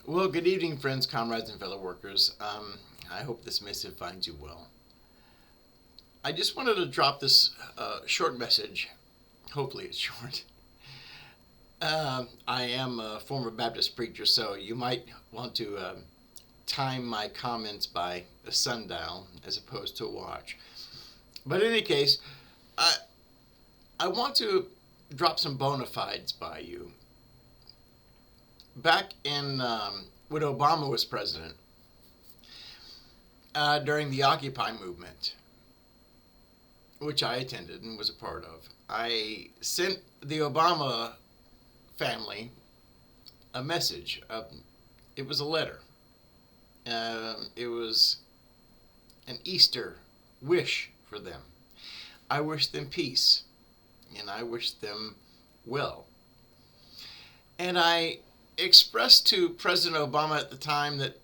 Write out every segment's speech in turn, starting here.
Well, good evening, friends, comrades, and fellow workers. I hope this missive finds you well. I just wanted to drop this short message. Hopefully, it's short. I am a former Baptist preacher, so you might want to time my comments by a sundial as opposed to a watch. But in any case, I want to drop some bona fides by you. Back in when Obama was president, during the Occupy movement, which I attended and was a part of, I sent the Obama family a message. It was a letter. It was an Easter wish for them. I wish them peace, and I wish them well. And I expressed to President Obama at the time that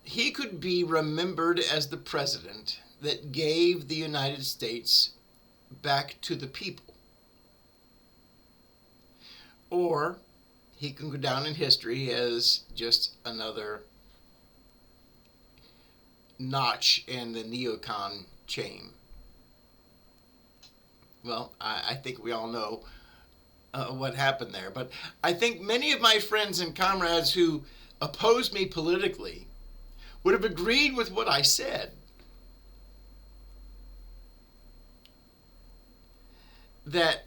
he could be remembered as the president that gave the United States back to the people. Or he can go down in history as just another notch in the neocon chain. Well, I think we all know what happened there. But I think many of my friends and comrades who opposed me politically would have agreed with what I said. That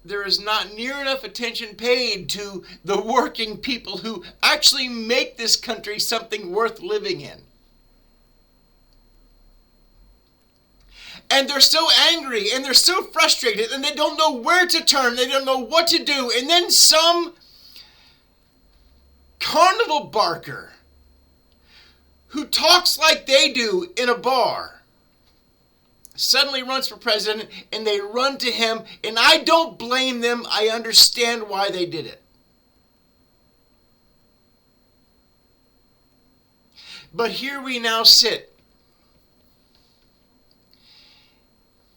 there is not near enough attention paid to the working people who actually make this country something worth living in. And they're so angry and they're so frustrated and they don't know where to turn. They don't know what to do. And then some carnival barker who talks like they do in a bar suddenly runs for president and they run to him. And I don't blame them. I understand why they did it. But here we now sit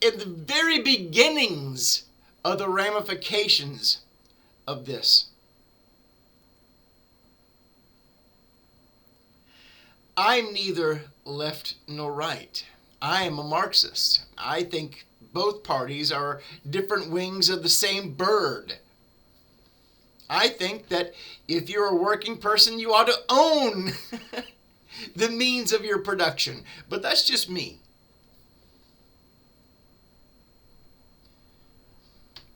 in the very beginnings of the ramifications of this. I'm neither left nor right. I am a Marxist. I think both parties are different wings of the same bird. I think that if you're a working person, you ought to own the means of your production. But that's just me.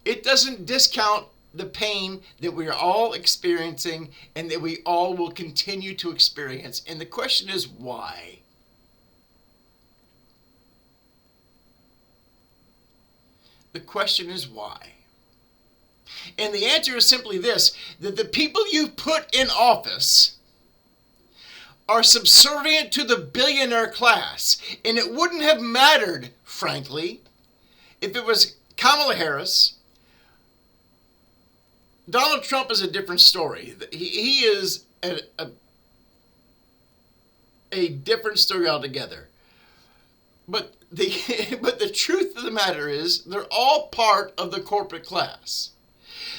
It doesn't discount the pain that we are all experiencing and that we all will continue to experience. And the question is why? The question is why? And the answer is simply this, that the people you put in office are subservient to the billionaire class. And it wouldn't have mattered, frankly, if it was Kamala Harris. Donald Trump is a different story. He is a different story altogether. But the truth of the matter is they're all part of the corporate class.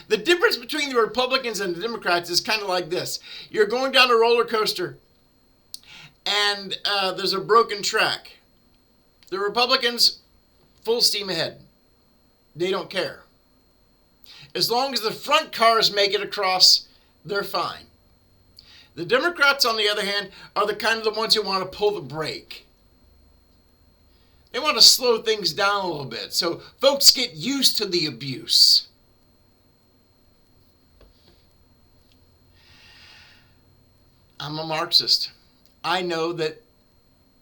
The difference between the Republicans and the Democrats is kind of like this. You're going down a roller coaster and there's a broken track. The Republicans, full steam ahead. They don't care. As long as the front cars make it across, they're fine. The Democrats, on the other hand, are the kind of the ones who want to pull the brake. They want to slow things down a little bit so folks get used to the abuse. I'm a Marxist. I know that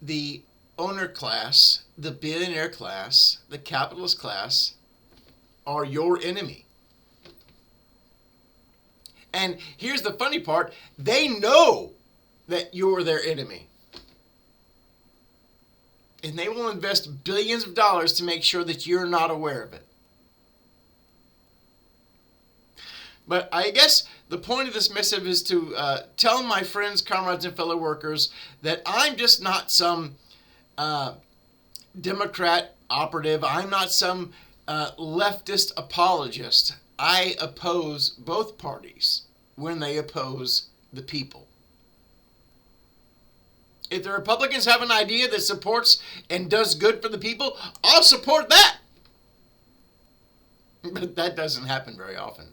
the owner class, the billionaire class, the capitalist class are your enemy. And here's the funny part. They know that you're their enemy. And they will invest billions of dollars to make sure that you're not aware of it. But I guess the point of this missive is to tell my friends, comrades, and fellow workers that I'm just not some Democrat operative. I'm not some leftist apologist. I oppose both parties. when they oppose the people. If the Republicans have an idea that supports and does good for the people, I'll support that. But that doesn't happen very often.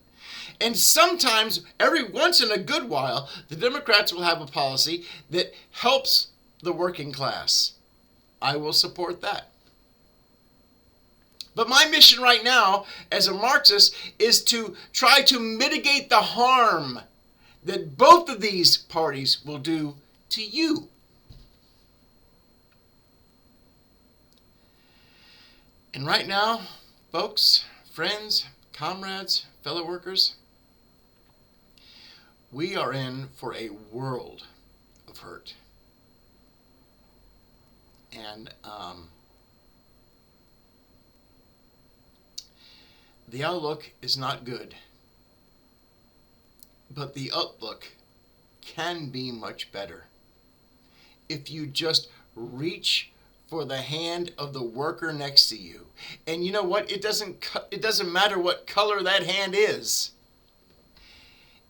And sometimes, every once in a good while, the Democrats will have a policy that helps the working class. I will support that. But my mission right now, as a Marxist, is to try to mitigate the harm that both of these parties will do to you. And right now, folks, friends, comrades, fellow workers, we are in for a world of hurt. And the outlook is not good, but the outlook can be much better if you just reach for the hand of the worker next to you. And you know what? It doesn't matter what color that hand is.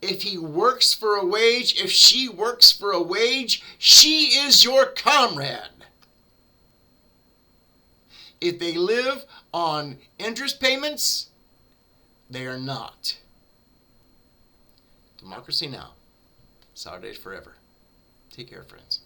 If he works for a wage, if she works for a wage, she is your comrade. If they live on interest payments, they are not. Democracy now. Saturdays forever. Take care, friends.